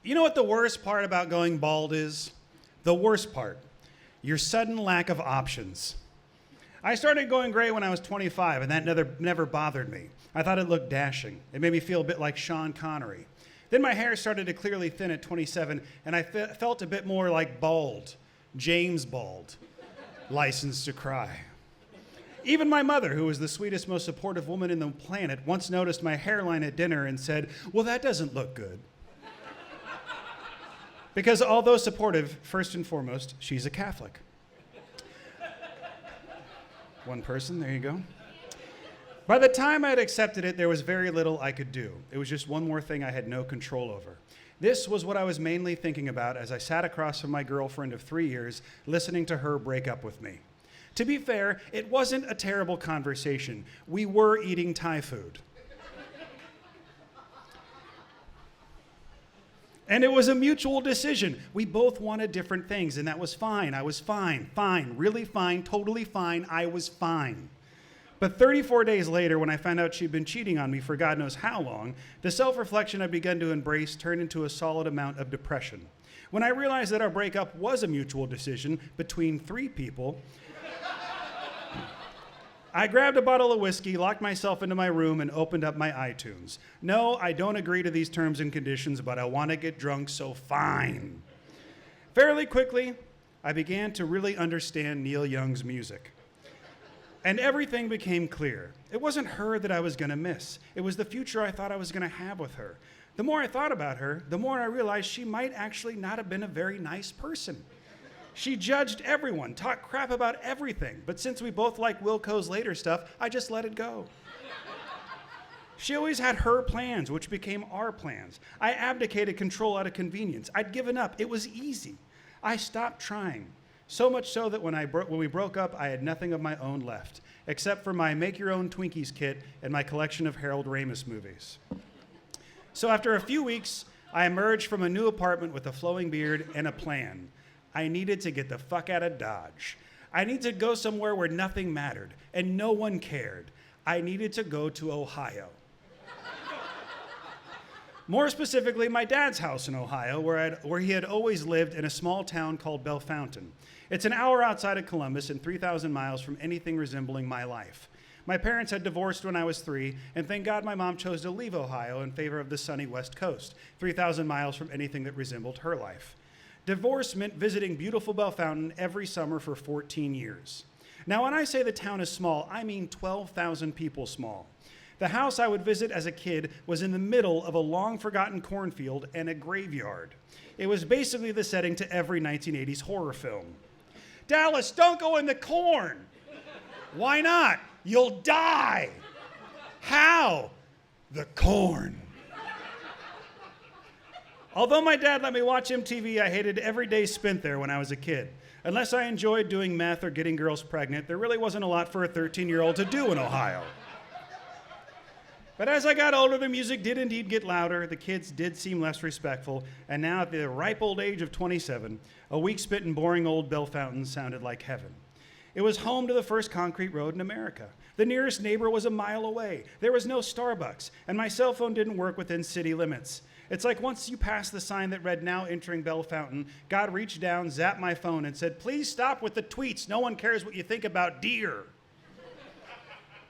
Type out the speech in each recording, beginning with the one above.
You know what the worst part about going bald is? The worst part. Your sudden lack of options. I started going gray when I was 25, and that never bothered me. I thought it looked dashing. It made me feel a bit like Sean Connery. Then my hair started to clearly thin at 27, and I felt a bit more like Bald. James Bald. Licensed to Cry. Even my mother, who was the sweetest, most supportive woman in the planet, once noticed my hairline at dinner and said, "Well, that doesn't look good." Because although supportive, first and foremost, she's a Catholic. One person, there you go. By the time I had accepted it, there was very little I could do. It was just one more thing I had no control over. This was what I was mainly thinking about as I sat across from my girlfriend of 3 years, listening to her break up with me. To be fair, it wasn't a terrible conversation. We were eating Thai food. And it was a mutual decision. We both wanted different things, and that was fine. I was fine, really fine, totally fine. I was fine. But 34 days later, when I found out she'd been cheating on me for God knows how long, the self-reflection I'd begun to embrace turned into a solid amount of depression. When I realized that our breakup was a mutual decision between 3 people, I grabbed a bottle of whiskey, locked myself into my room, and opened up my iTunes. No, I don't agree to these terms and conditions, but I want to get drunk, so fine. Fairly quickly, I began to really understand Neil Young's music. And everything became clear. It wasn't her that I was going to miss. It was the future I thought I was going to have with her. The more I thought about her, the more I realized she might actually not have been a very nice person. She judged everyone, talked crap about everything, but since we both liked Wilco's later stuff, I just let it go. She always had her plans, which became our plans. I abdicated control out of convenience. I'd given up. It was easy. I stopped trying. So much so that when we broke up, I had nothing of my own left, except for my make-your-own Twinkies kit and my collection of Harold Ramis movies. So after a few weeks, I emerged from a new apartment with a flowing beard and a plan. I needed to get the fuck out of Dodge. I needed to go somewhere where nothing mattered and no one cared. I needed to go to Ohio. More specifically, my dad's house in Ohio, where he had always lived in a small town called Bellefontaine. It's an hour outside of Columbus and 3,000 miles from anything resembling my life. My parents had divorced when I was 3, and thank God my mom chose to leave Ohio in favor of the sunny West Coast, 3,000 miles from anything that resembled her life. Divorce meant visiting beautiful Bellefontaine every summer for 14 years. Now, when I say the town is small, I mean 12,000 people small. The house I would visit as a kid was in the middle of a long-forgotten cornfield and a graveyard. It was basically the setting to every 1980s horror film. Dallas, don't go in the corn! Why not? You'll die! How? The corn. Although my dad let me watch MTV, I hated every day spent there when I was a kid. Unless I enjoyed doing meth or getting girls pregnant, there really wasn't a lot for a 13-year-old to do in Ohio. But as I got older, the music did indeed get louder, the kids did seem less respectful, and now at the ripe old age of 27, a week spent in boring old Bellefontaine sounded like heaven. It was home to the first concrete road in America. The nearest neighbor was a mile away. There was no Starbucks, and my cell phone didn't work within city limits. It's like once you passed the sign that read, "Now entering Bellefontaine," God reached down, zapped my phone, and said, "Please stop with the tweets. No one cares what you think about deer."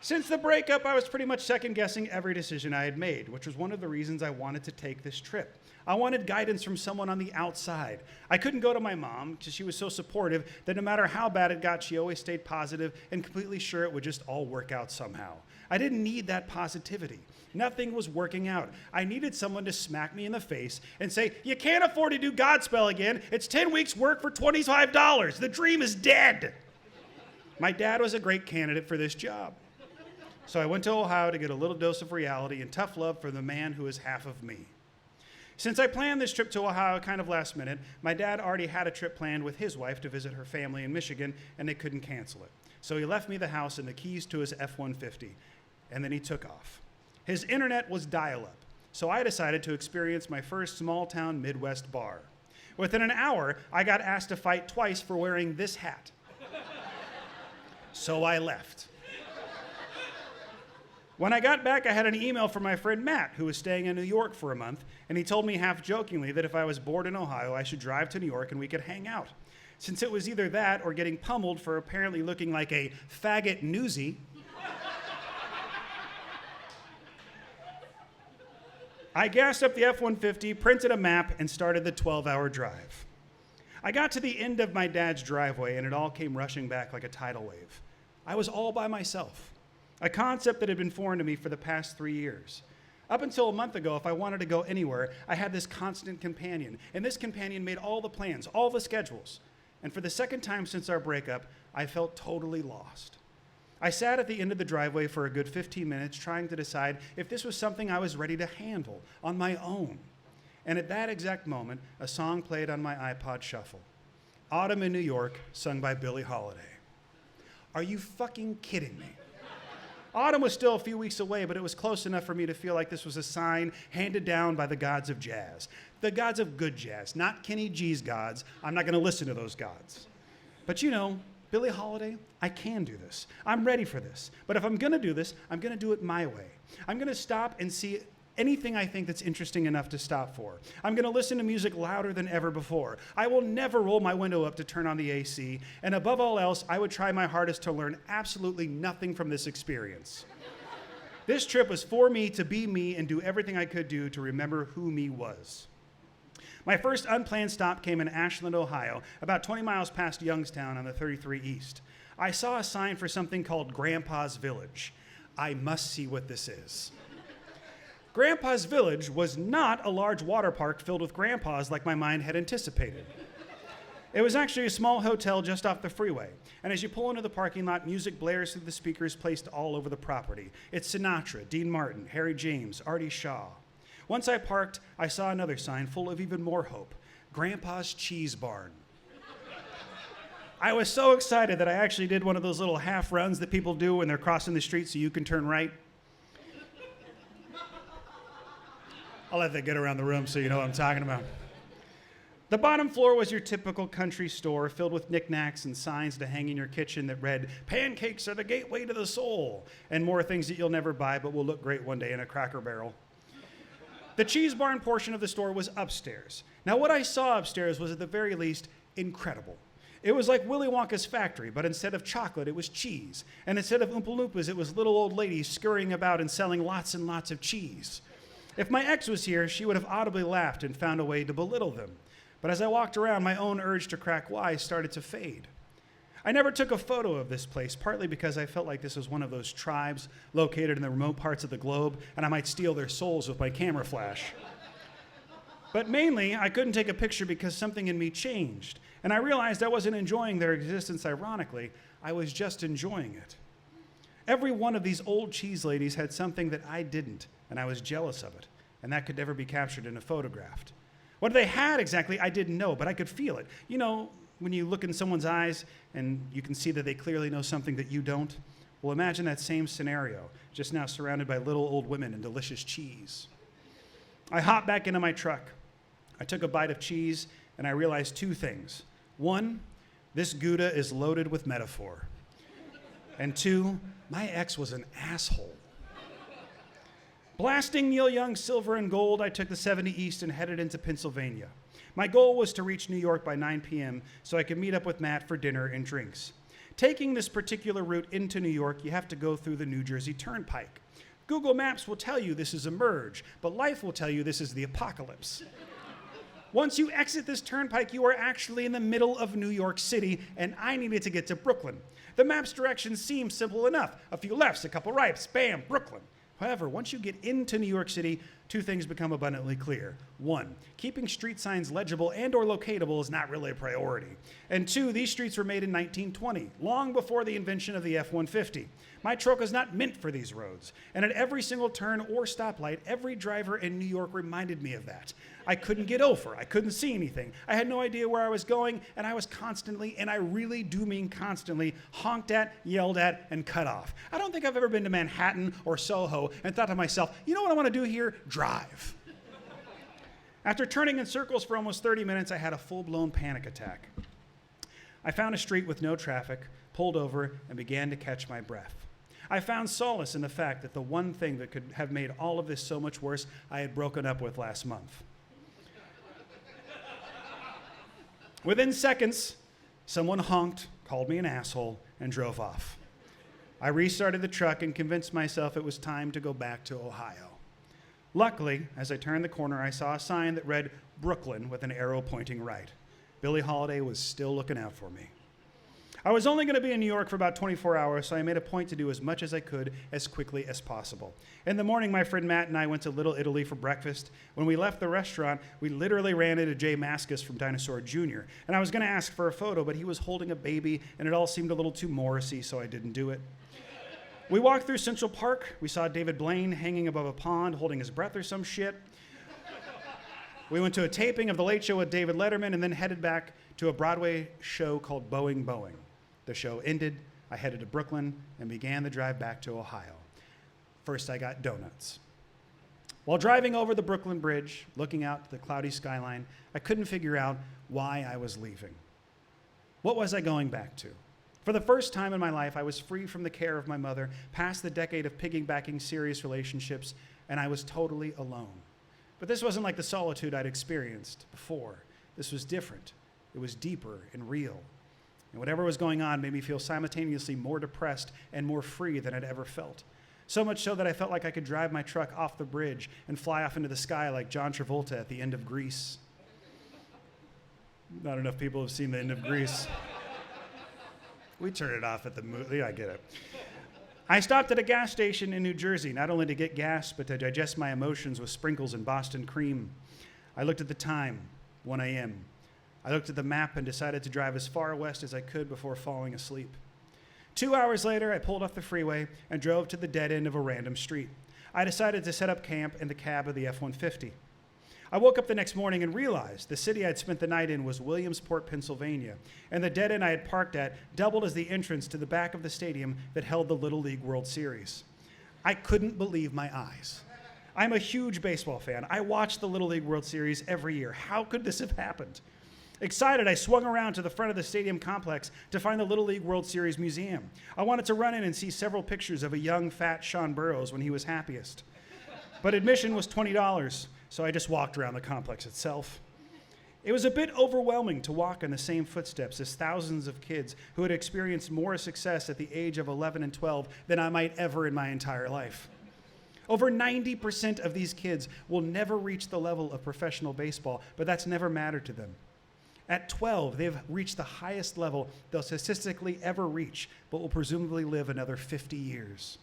Since the breakup, I was pretty much second-guessing every decision I had made, which was one of the reasons I wanted to take this trip. I wanted guidance from someone on the outside. I couldn't go to my mom because she was so supportive that no matter how bad it got, she always stayed positive and completely sure it would just all work out somehow. I didn't need that positivity. Nothing was working out. I needed someone to smack me in the face and say, "You can't afford to do Godspell again. It's 10 weeks work for $25. The dream is dead." My dad was a great candidate for this job. So I went to Ohio to get a little dose of reality and tough love from the man who is half of me. Since I planned this trip to Ohio kind of last minute, my dad already had a trip planned with his wife to visit her family in Michigan, and they couldn't cancel it. So he left me the house and the keys to his F-150, and then he took off. His internet was dial-up, so I decided to experience my first small-town Midwest bar. Within an hour, I got asked to fight twice for wearing this hat. So I left. When I got back, I had an email from my friend Matt, who was staying in New York for a month, and he told me half-jokingly that if I was bored in Ohio, I should drive to New York and we could hang out. Since it was either that or getting pummeled for apparently looking like a faggot newsie, I gassed up the F-150, printed a map, and started the 12-hour drive. I got to the end of my dad's driveway, and it all came rushing back like a tidal wave. I was all by myself, a concept that had been foreign to me for the past 3 years. Up until a month ago, if I wanted to go anywhere, I had this constant companion, and this companion made all the plans, all the schedules. And for the second time since our breakup, I felt totally lost. I sat at the end of the driveway for a good 15 minutes trying to decide if this was something I was ready to handle on my own. And at that exact moment, a song played on my iPod Shuffle. Autumn in New York, sung by Billie Holiday. Are you fucking kidding me? Autumn was still a few weeks away, but it was close enough for me to feel like this was a sign handed down by the gods of jazz. The gods of good jazz, not Kenny G's gods. I'm not going to listen to those gods. But you know, Billie Holiday, I can do this. I'm ready for this. But if I'm going to do this, I'm going to do it my way. I'm going to stop and see anything I think that's interesting enough to stop for. I'm going to listen to music louder than ever before. I will never roll my window up to turn on the AC. And above all else, I would try my hardest to learn absolutely nothing from this experience. This trip was for me to be me and do everything I could do to remember who me was. My first unplanned stop came in Ashland, Ohio, about 20 miles past Youngstown on the 33 East. I saw a sign for something called Grandpa's Village. I must see what this is. Grandpa's Village was not a large water park filled with grandpas like my mind had anticipated. It was actually a small hotel just off the freeway. And as you pull into the parking lot, music blares through the speakers placed all over the property. It's Sinatra, Dean Martin, Harry James, Artie Shaw. Once I parked, I saw another sign full of even more hope. Grandpa's Cheese Barn. I was so excited that I actually did one of those little half runs that people do when they're crossing the street so you can turn right. I'll let that get around the room so you know what I'm talking about. The bottom floor was your typical country store filled with knickknacks and signs to hang in your kitchen that read, "Pancakes are the gateway to the soul," and more things that you'll never buy but will look great one day in a Cracker Barrel. The Cheese Barn portion of the store was upstairs. Now, what I saw upstairs was at the very least incredible. It was like Willy Wonka's factory, but instead of chocolate, it was cheese. And instead of Oompa Loompas, it was little old ladies scurrying about and selling lots and lots of cheese. If my ex was here, she would have audibly laughed and found a way to belittle them. But as I walked around, my own urge to crack wise started to fade. I never took a photo of this place, partly because I felt like this was one of those tribes located in the remote parts of the globe, and I might steal their souls with my camera flash. But mainly, I couldn't take a picture because something in me changed, and I realized I wasn't enjoying their existence ironically, I was just enjoying it. Every one of these old cheese ladies had something that I didn't, and I was jealous of it, and that could never be captured in a photograph. What they had exactly, I didn't know, but I could feel it. You know, when you look in someone's eyes and you can see that they clearly know something that you don't? Well, imagine that same scenario, just now surrounded by little old women and delicious cheese. I hopped back into my truck. I took a bite of cheese, and I realized two things. One, this Gouda is loaded with metaphor. And two, my ex was an asshole. Blasting Neil Young's Silver and Gold, I took the 70 East and headed into Pennsylvania. My goal was to reach New York by 9 p.m. so I could meet up with Matt for dinner and drinks. Taking this particular route into New York, you have to go through the New Jersey Turnpike. Google Maps will tell you this is a merge, but life will tell you this is the apocalypse. Once you exit this turnpike, you are actually in the middle of New York City, and I needed to get to Brooklyn. The map's directions seem simple enough. A few lefts, a couple rights, bam, Brooklyn. However, once you get into New York City, two things become abundantly clear. One, keeping street signs legible and or locatable is not really a priority. And two, these streets were made in 1920, long before the invention of the F-150. My truck was not meant for these roads. And at every single turn or stoplight, every driver in New York reminded me of that. I couldn't get over. I couldn't see anything. I had no idea where I was going, and I was constantly, and I really do mean constantly, honked at, yelled at, and cut off. I don't think I've ever been to Manhattan or Soho and thought to myself, you know what I want to do here? Drive. After turning in circles for almost 30 minutes, I had a full-blown panic attack. I found a street with no traffic, pulled over, and began to catch my breath. I found solace in the fact that the one thing that could have made all of this so much worse, I had broken up with last month. Within seconds, someone honked, called me an asshole, and drove off. I restarted the truck and convinced myself it was time to go back to Ohio. Luckily, as I turned the corner, I saw a sign that read Brooklyn with an arrow pointing right. Billie Holiday was still looking out for me. I was only going to be in New York for about 24 hours, so I made a point to do as much as I could as quickly as possible. In the morning, my friend Matt and I went to Little Italy for breakfast. When we left the restaurant, we literally ran into Jay Mascis from Dinosaur Jr., and I was going to ask for a photo, but he was holding a baby, and it all seemed a little too Morrissey, so I didn't do it. We walked through Central Park. We saw David Blaine hanging above a pond, holding his breath or some shit. We went to a taping of The Late Show with David Letterman and then headed back to a Broadway show called Boeing Boeing. The show ended, I headed to Brooklyn and began the drive back to Ohio. First, I got donuts. While driving over the Brooklyn Bridge, looking out to the cloudy skyline, I couldn't figure out why I was leaving. What was I going back to? For the first time in my life, I was free from the care of my mother, past the decade of piggybacking serious relationships, and I was totally alone. But this wasn't like the solitude I'd experienced before. This was different. It was deeper and real. And whatever was going on made me feel simultaneously more depressed and more free than I'd ever felt. So much so that I felt like I could drive my truck off the bridge and fly off into the sky like John Travolta at the end of Grease. Not enough people have seen the end of Grease. We turn it off at the movie. I get it. I stopped at a gas station in New Jersey, not only to get gas, but to digest my emotions with sprinkles and Boston cream. I looked at the time, 1 a.m. I looked at the map and decided to drive as far west as I could before falling asleep. 2 hours later, I pulled off the freeway and drove to the dead end of a random street. I decided to set up camp in the cab of the F-150. I woke up the next morning and realized the city I'd spent the night in was Williamsport, Pennsylvania, and the dead end I had parked at doubled as the entrance to the back of the stadium that held the Little League World Series. I couldn't believe my eyes. I'm a huge baseball fan. I watch the Little League World Series every year. How could this have happened? Excited, I swung around to the front of the stadium complex to find the Little League World Series Museum. I wanted to run in and see several pictures of a young, fat Sean Burroughs when he was happiest. But admission was $20, so I just walked around the complex itself. It was a bit overwhelming to walk in the same footsteps as thousands of kids who had experienced more success at the age of 11 and 12 than I might ever in my entire life. Over 90% of these kids will never reach the level of professional baseball, but that's never mattered to them. At 12, they've reached the highest level they'll statistically ever reach, but will presumably live another 50 years.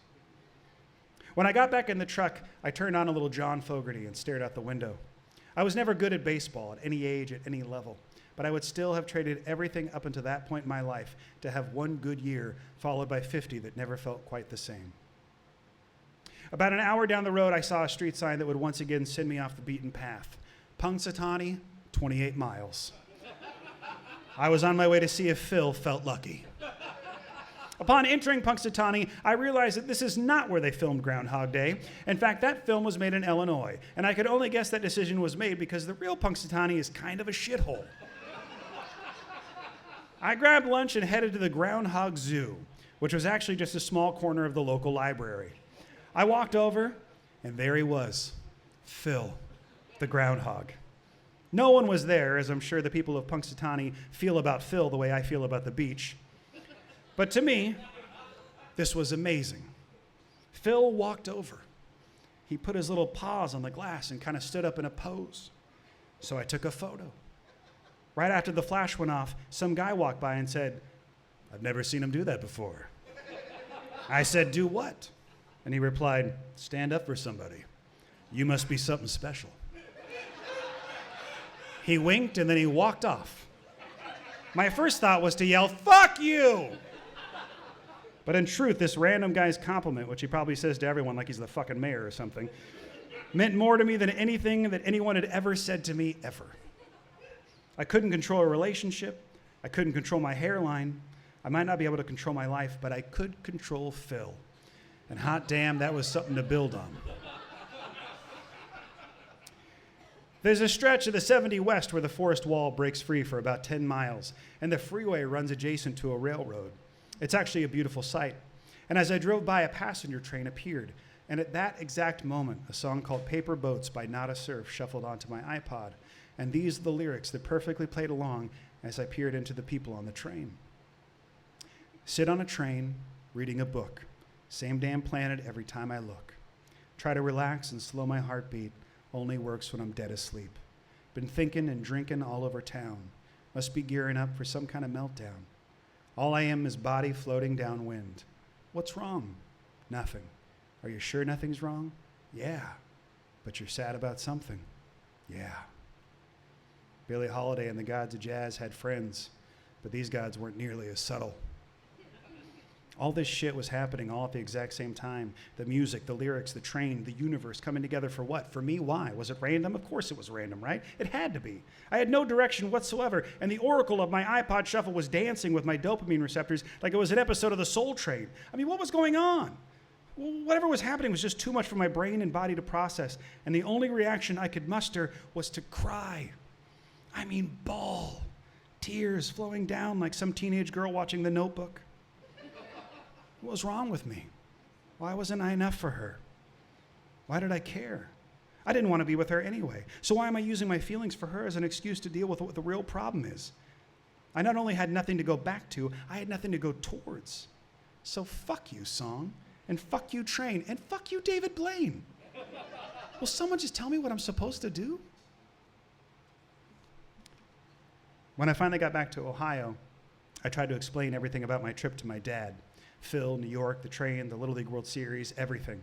When I got back in the truck, I turned on a little John Fogerty and stared out the window. I was never good at baseball at any age, at any level, but I would still have traded everything up until that point in my life to have one good year followed by 50 that never felt quite the same. About an hour down the road, I saw a street sign that would once again send me off the beaten path. Punxsutawney, 28 miles. I was on my way to see if Phil felt lucky. Upon entering Punxsutawney, I realized that this is not where they filmed Groundhog Day. In fact, that film was made in Illinois, and I could only guess that decision was made because the real Punxsutawney is kind of a shithole. I grabbed lunch and headed to the Groundhog Zoo, which was actually just a small corner of the local library. I walked over, and there he was, Phil, the groundhog. No one was there, as I'm sure the people of Punxsutawney feel about Phil the way I feel about the beach. But to me, this was amazing. Phil walked over. He put his little paws on the glass and kind of stood up in a pose. So I took a photo. Right after the flash went off, some guy walked by and said, "I've never seen him do that before." I said, "Do what?" And he replied, "Stand up for somebody. You must be something special." He winked and then he walked off. My first thought was to yell, "Fuck you!" But in truth, this random guy's compliment, which he probably says to everyone like he's the fucking mayor or something, meant more to me than anything that anyone had ever said to me ever. I couldn't control a relationship. I couldn't control my hairline. I might not be able to control my life, but I could control Phil. And hot damn, that was something to build on. There's a stretch of the 70 West where the forest wall breaks free for about 10 miles, and the freeway runs adjacent to a railroad. It's actually a beautiful sight. And as I drove by, a passenger train appeared. And at that exact moment, a song called Paper Boats by Nada Surf shuffled onto my iPod. And these are the lyrics that perfectly played along as I peered into the people on the train. Sit on a train, reading a book. Same damn planet every time I look. Try to relax and slow my heartbeat. Only works when I'm dead asleep. Been thinking and drinking all over town. Must be gearing up for some kind of meltdown. All I am is body floating downwind. What's wrong? Nothing. Are you sure nothing's wrong? Yeah. But you're sad about something? Yeah. Billie Holiday and the gods of jazz had friends, but these gods weren't nearly as subtle. All this shit was happening all at the exact same time. The music, the lyrics, the train, the universe coming together for what? For me, why? Was it random? Of course it was random, right? It had to be. I had no direction whatsoever, and the oracle of my iPod shuffle was dancing with my dopamine receptors like it was an episode of The Soul Train. I mean, what was going on? Whatever was happening was just too much for my brain and body to process, and the only reaction I could muster was to cry. I mean, bawl. Tears flowing down like some teenage girl watching The Notebook. What was wrong with me? Why wasn't I enough for her? Why did I care? I didn't want to be with her anyway. So why am I using my feelings for her as an excuse to deal with what the real problem is? I not only had nothing to go back to, I had nothing to go towards. So fuck you, song, and fuck you, train, and fuck you, David Blaine. Will someone just tell me what I'm supposed to do? When I finally got back to Ohio, I tried to explain everything about my trip to my dad. Phil, New York, the train, the Little League World Series, everything.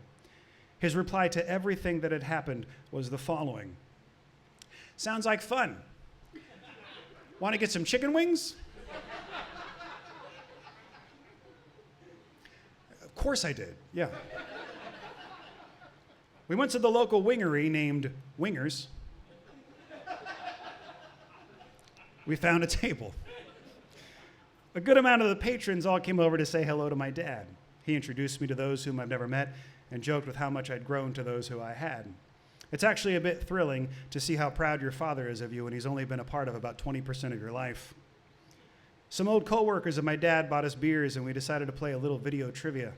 His reply to everything that had happened was the following. Sounds like fun. Want to get some chicken wings? Of course I did, yeah. We went to the local wingery named Wingers. We found a table. A good amount of the patrons all came over to say hello to my dad. He introduced me to those whom I've never met and joked with how much I'd grown to those who I had. It's actually a bit thrilling to see how proud your father is of you when he's only been a part of about 20% of your life. Some old coworkers of my dad bought us beers and we decided to play a little video trivia.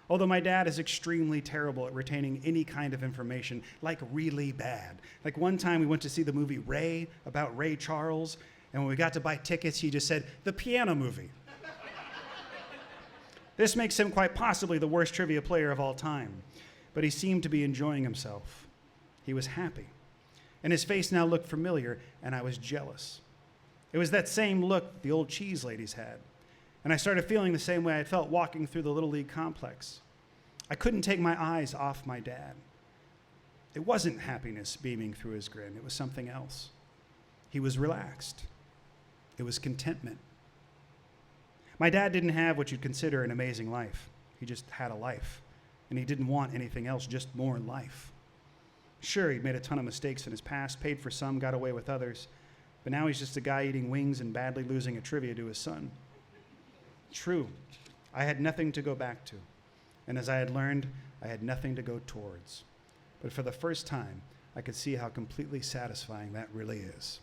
Although my dad is extremely terrible at retaining any kind of information, like really bad. Like one time we went to see the movie Ray, about Ray Charles, and when we got to buy tickets, he just said, "The piano movie." This makes him quite possibly the worst trivia player of all time, but he seemed to be enjoying himself. He was happy, and his face now looked familiar, and I was jealous. It was that same look the old cheese ladies had, and I started feeling the same way I felt walking through the Little League complex. I couldn't take my eyes off my dad. It wasn't happiness beaming through his grin. It was something else. He was relaxed. It was contentment. My dad didn't have what you'd consider an amazing life. He just had a life, and he didn't want anything else, just more life. Sure, he'd made a ton of mistakes in his past, paid for some, got away with others, but now he's just a guy eating wings and badly losing at trivia to his son. True, I had nothing to go back to, and as I had learned, I had nothing to go towards. But for the first time, I could see how completely satisfying that really is.